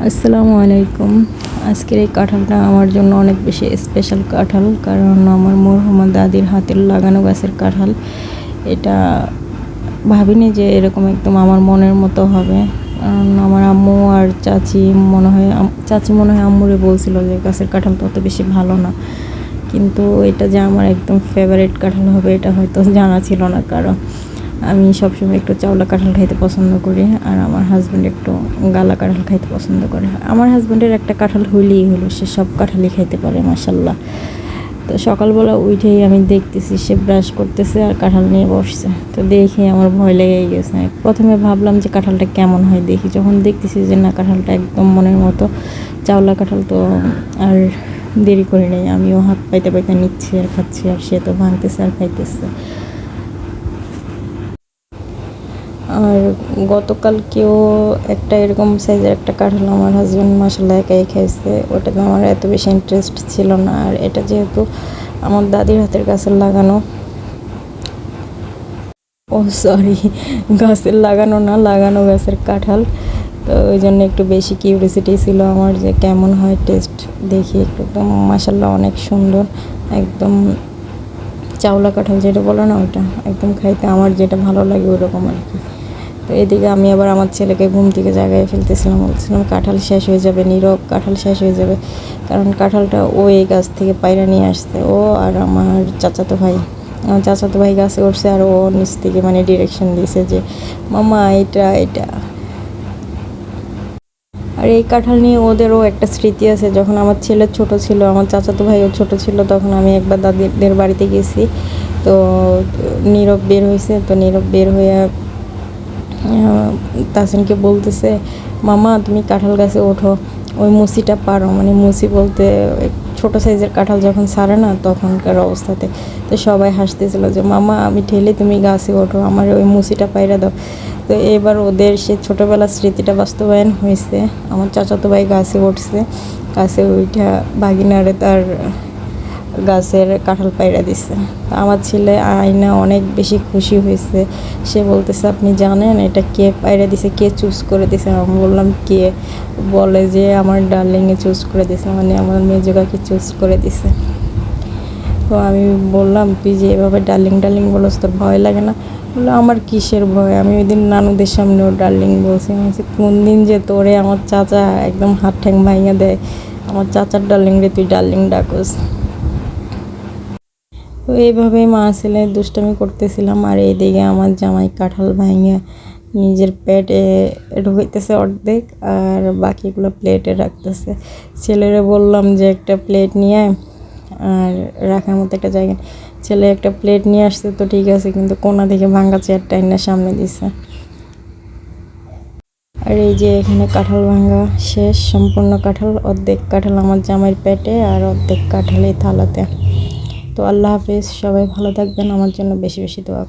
আসসালামু আলাইকুম। আজকের এই কাঁঠালটা আমার জন্য অনেক বেশি স্পেশাল কাঁঠাল, কারণ আমার মরহুমা দাদির হাতের লাগানো গাছের কাঁঠাল। এটা ভাবিনি যে এরকম একদম আমার মনের মতো হবে, কারণ আমার আম্মু আর চাচি মনে হয় আম্মুরে বলছিল যে গাছের কাঁঠাল তো অত বেশি ভালো না, কিন্তু এটা যে আমার একদম ফেভারিট কাঁঠাল হবে এটা হয়তো জানা ছিল না। কারণ আমি সবসময় একটু চাওলা কাঁঠাল খাইতে পছন্দ করি, আর আমার হাজব্যান্ড একটু গালা কাঁঠাল খাইতে পছন্দ করে। আমার হাজব্যান্ডের একটা কাঁঠাল হইলেই হলো, সে সব কাঁঠালই খাইতে পারে মাশাল্লাহ। তো সকালবেলা উঠেই আমি দেখতেছি সে ব্রাশ করতেছে আর কাঁঠাল নিয়ে বসছে। তো দেখে আমার ভয় লেগে গেছে। প্রথমে ভাবলাম যে কাঁঠালটা কেমন হয় দেখি, যখন দেখতেছি যে না কাঁঠালটা একদম মনের মতো চাওলা কাঁঠাল, তো আর দেরি করে নেই, আমিও হাত পাইতে পাইতে নিচ্ছি আর খাচ্ছি, আর সে তো ভাঙতেছে আর খাইতেছে। আর গতকালকেও একটা এরকম সাইজের একটা কাঁঠাল আমার হাজব্যান্ড মাসাল্লাহ একাই খাইছে, ওটাতে আমার এত বেশি ইন্টারেস্ট ছিল না। আর এটা যেহেতু আমার দাদির হাতের গাছের লাগানো, ও সরি, গাছের লাগানো না, লাগানো গাছের কাঁঠাল, তো ওই জন্য একটু বেশি কিউরিসিটি ছিল আমার যে কেমন হয় টেস্ট দেখি একটু। একদম মাসাল্লাহ অনেক সুন্দর, একদম চাওলা কাঁঠাল যেটা বলে না, ওইটা একদম খাইতে আমার যেটা ভালো লাগে ওইরকম আর কি। তো এদিকে আমি আবার আমার ছেলেকে ঘুম থেকে জাগায় ফেলতেছিলাম, বলছিলাম কাঁঠাল শেষ হয়ে যাবে, নীরব কাঁঠাল শেষ হয়ে যাবে। কারণ কাঁঠালটা ও এই গাছ থেকে পায়রা নিয়ে আসছে, ও আর আমার চাচাতো ভাই গাছে উঠছে, আর ও নিচ থেকে মানে ডিরেকশন দিয়েছে যে মামা এটা এটা। আর এই কাঁঠাল নিয়ে ওদেরও একটা স্মৃতি আছে। যখন আমার ছেলে ছোট ছিল, আমার চাচাতো ভাইও ছোট ছিল, তখন আমি একবার দাদিদের বাড়িতে গেছি। তো নীরব বের হয়েছে, তো নীরব বের হয়ে তাসিনকে বলতেছে মামা তুমি কাঁঠাল গাছে ওঠো, ওই মুসিটা পারো। মানে মুসি বলতে ছোটো সাইজের কাঁঠাল যখন ছাড়ে না তখনকার অবস্থাতে। তো সবাই হাসতেছিল যে মামা আমি ঠেলে তুমি গাছে ওঠো, আমার ওই মুসিটা পাইরা দাও। তো এবার ওদের সে ছোটোবেলার স্মৃতিটা বাস্তবায়ন হয়েছে। আমার চাচাতো ভাই গাছে উঠছে, গাছে ওইটা বাগিনারে তার গাছের কাঁঠাল পাইরা দিছে। আমার ছেলে আয়না অনেক বেশি খুশি হয়েছে, সে বলতেছে আপনি জানেন এটা কে পাইরা দিছে, কে চুজ করে দিছে? আমি বললাম কে? বলে যে আমার ডার্লিংয়ে চুজ করে দিছে, মানে আমার মেজোকাকে চুজ করে দিছে। তো আমি বললাম তুই যে এভাবে ডার্লিং ডার্লিং বলস তোর ভয় লাগে না? বললো আমার কিসের ভয়, আমি ওই দিন নানুদের সামনেও ডার্লিং বলছি। আমি বলছি কোন দিন যে তোরে আমার চাচা একদম হাত ঠ্যাং ভাঙিয়ে দেয়, আমার চাচার ডার্লিং রে তুই ডার্লিং ডাকস। তো এইভাবেই মা ছেলে দুষ্টামি করতেছিলাম, আর এইদিকে আমার জামাই কাঁঠাল ভাঙিয়ে নিজের পেটে ঢুকাইতেছে অর্ধেক, আর বাকিগুলো প্লেটে রাখতেছে। ছেলেরে বললাম যে একটা প্লেট নিয়ে আর রাখার মতো একটা জায়গা, ছেলে একটা প্লেট নিয়ে আসছে তো ঠিক আছে, কিন্তু কোনা থেকে ভাঙা চেয়ারটা এনে সামনে দিছে। আর এই যে এখানে কাঁঠাল ভাঙা শেষ, সম্পূর্ণ কাঁঠাল, অর্ধেক কাঁঠাল আমার জামাইয়ের পেটে আর অর্ধেক কাঁঠাল এই থালাতে। তো আল্লাহ হাফিজ, সবাই ভালো থাকবেন, আমার জন্য বেশি বেশি দোয়া।